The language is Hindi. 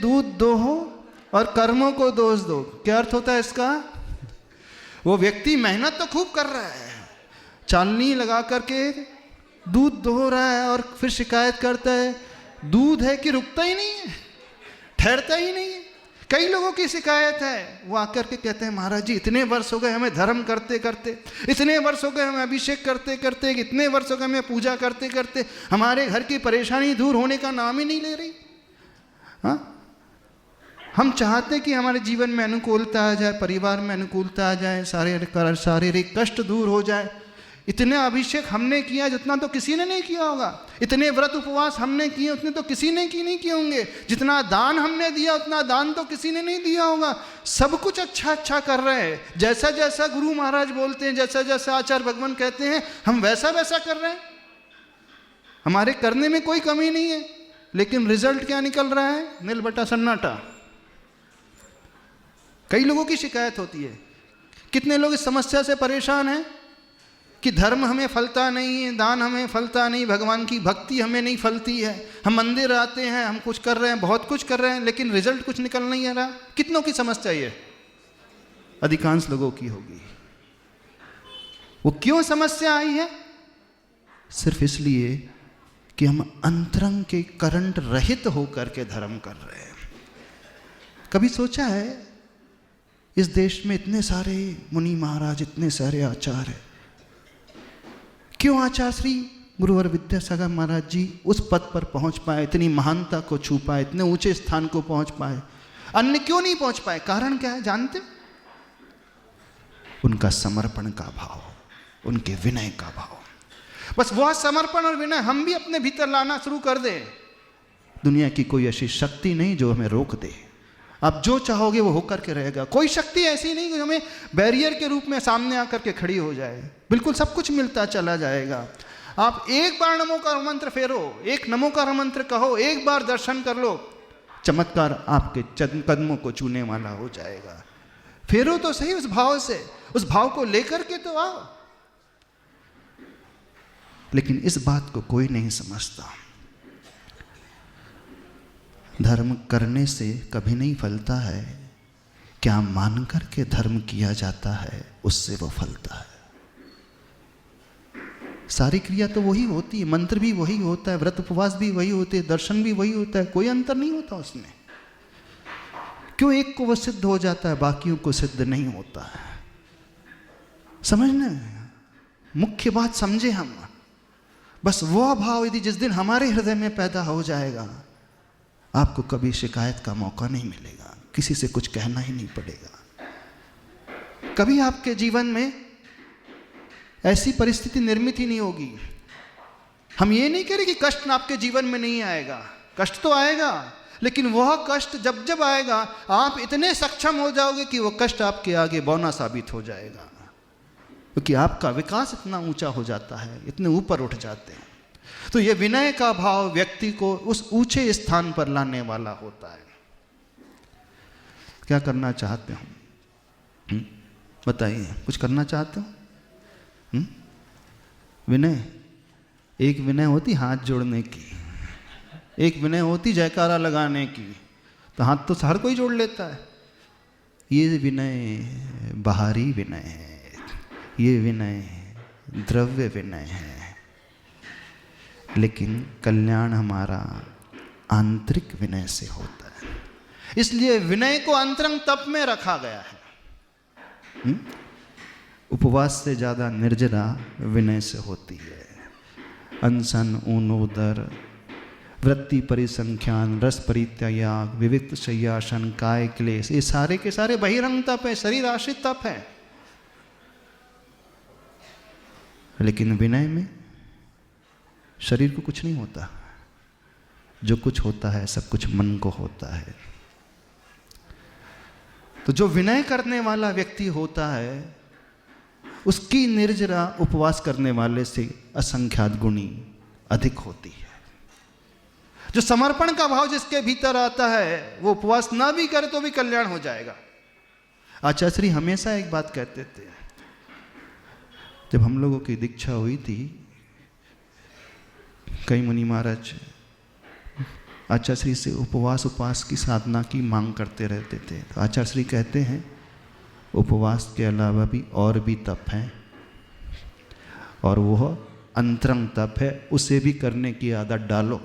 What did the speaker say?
दूध दो और कर्मों को दोष दो। क्या अर्थ होता है इसका? वो व्यक्ति मेहनत तो खूब कर रहा है, चालनी लगा करके दूध दो रहा है और फिर शिकायत करता है दूध है कि रुकता ही नहीं है, ठहरता ही नहीं है। कई लोगों की शिकायत है, वो आकर के कहते हैं महाराज जी इतने वर्ष हो गए हमें धर्म करते करते, इतने वर्ष हो गए हमें अभिषेक करते करते, इतने वर्ष हो गए हमें पूजा करते करते, हमारे घर की परेशानी दूर होने का नाम ही नहीं ले रही। हाँ, हम चाहते कि हमारे जीवन में अनुकूलता आ जाए, परिवार में अनुकूलता आ जाए, शारीरिक कष्ट दूर हो जाए। इतने अभिषेक हमने किया जितना तो किसी ने नहीं किया होगा, इतने व्रत उपवास हमने किए उतने तो किसी ने नहीं किए होंगे, जितना दान हमने दिया उतना दान तो किसी ने नहीं दिया होगा। सब कुछ अच्छा अच्छा कर रहे हैं, जैसा जैसा गुरु महाराज बोलते हैं, जैसा जैसा आचार्य भगवान कहते हैं, हम वैसा वैसा कर रहे हैं। हमारे करने में कोई कमी नहीं है, लेकिन रिजल्ट क्या निकल रहा है? नील बटा सन्नाटा। कई लोगों की शिकायत होती है। कितने लोग इस समस्या से परेशान हैं कि धर्म हमें फलता नहीं है, दान हमें फलता नहीं, भगवान की भक्ति हमें नहीं फलती है। हम मंदिर आते हैं, हम कुछ कर रहे हैं, बहुत कुछ कर रहे हैं, लेकिन रिजल्ट कुछ निकल नहीं आ रहा। कितनों की समस्या ये? अधिकांश लोगों की होगी। वो क्यों समस्या आई है? सिर्फ इसलिए कि हम अंतरंग के करंट रहित होकर के धर्म कर रहे हैं। कभी सोचा है इस देश में इतने सारे मुनि महाराज, इतने सारे आचार्य, क्यों आचार्य श्री गुरुवर विद्यासागर महाराज जी उस पद पर पहुंच पाए, इतनी महानता को छू पाए, इतने ऊंचे स्थान को पहुंच पाए? अन्य क्यों नहीं पहुंच पाए? कारण क्या है जानते? उनका समर्पण का भाव, उनके विनय का भाव। बस वह समर्पण और विनय हम भी अपने भीतर लाना शुरू कर दें, दुनिया की कोई ऐसी शक्ति नहीं जो हमें रोक दे। आप जो चाहोगे वो होकर के रहेगा। कोई शक्ति ऐसी नहीं कि हमें बैरियर के रूप में सामने आकर के खड़ी हो जाए। बिल्कुल सब कुछ मिलता चला जाएगा। आप एक बार नमो का मंत्र फेरो, एक नमो का मंत्र कहो, एक बार दर्शन कर लो, चमत्कार आपके कदमों को छूने वाला हो जाएगा। फेरो तो सही उस भाव से, उस भाव को लेकर के तो आओ। लेकिन इस बात को कोई नहीं समझता। धर्म करने से कभी नहीं फलता है, क्या मान करके धर्म किया जाता है उससे वो फलता है। सारी क्रिया तो वही होती है, मंत्र भी वही होता है, व्रत उपवास भी वही होते हैं, दर्शन भी वही होता है, कोई अंतर नहीं होता उसमें। क्यों एक को वो सिद्ध हो जाता है, बाकियों को सिद्ध नहीं होता है? समझना, मुख्य बात समझे हम। बस वह भाव यदि जिस दिन हमारे हृदय में पैदा हो जाएगा, आपको कभी शिकायत का मौका नहीं मिलेगा, किसी से कुछ कहना ही नहीं पड़ेगा। कभी आपके जीवन में ऐसी परिस्थिति निर्मित ही नहीं होगी। हम ये नहीं कह रहे कि कष्ट आपके जीवन में नहीं आएगा, कष्ट तो आएगा, लेकिन वह कष्ट जब जब आएगा आप इतने सक्षम हो जाओगे कि वह कष्ट आपके आगे बौना साबित हो जाएगा, क्योंकि आपका विकास इतना ऊंचा हो जाता है, इतने ऊपर उठ जाते हैं। तो ये विनय का भाव व्यक्ति को उस ऊंचे स्थान पर लाने वाला होता है। क्या करना चाहते हो? बताइए, कुछ करना चाहते हो? विनय, एक विनय होती हाथ जोड़ने की, एक विनय होती जयकारा लगाने की। तो हाथ तो हर कोई जोड़ लेता है। ये विनय बाहरी विनय है, ये विनय द्रव्य विनय है, लेकिन कल्याण हमारा आंतरिक विनय से होता है। इसलिए विनय को अंतरंग तप में रखा गया है। उपवास से ज्यादा निर्जरा विनय से होती है। अनशन, ऊनोदर, वृत्ति परिसंख्यान, रस परित्याग, विविक्त शय्यासन, काय क्लेश, ये सारे के सारे बहिरंग तप है, शरीर आश्रित तप है। लेकिन विनय में शरीर को कुछ नहीं होता, जो कुछ होता है सब कुछ मन को होता है। तो जो विनय करने वाला व्यक्ति होता है उसकी निर्जरा उपवास करने वाले से असंख्यात गुणी अधिक होती है। जो समर्पण का भाव जिसके भीतर आता है वो उपवास ना भी करे तो भी कल्याण हो जाएगा। आचार्य श्री हमेशा एक बात कहते थे, जब हम लोगों की दीक्षा हुई थी, कई मुनि महाराज आचार्य श्री से उपवास उपवास की साधना की मांग करते रहते थे। तो आचार्य श्री कहते हैं उपवास के अलावा भी और भी तप हैं, और वह अंतरंग तप है, उसे भी करने की आदत डालो।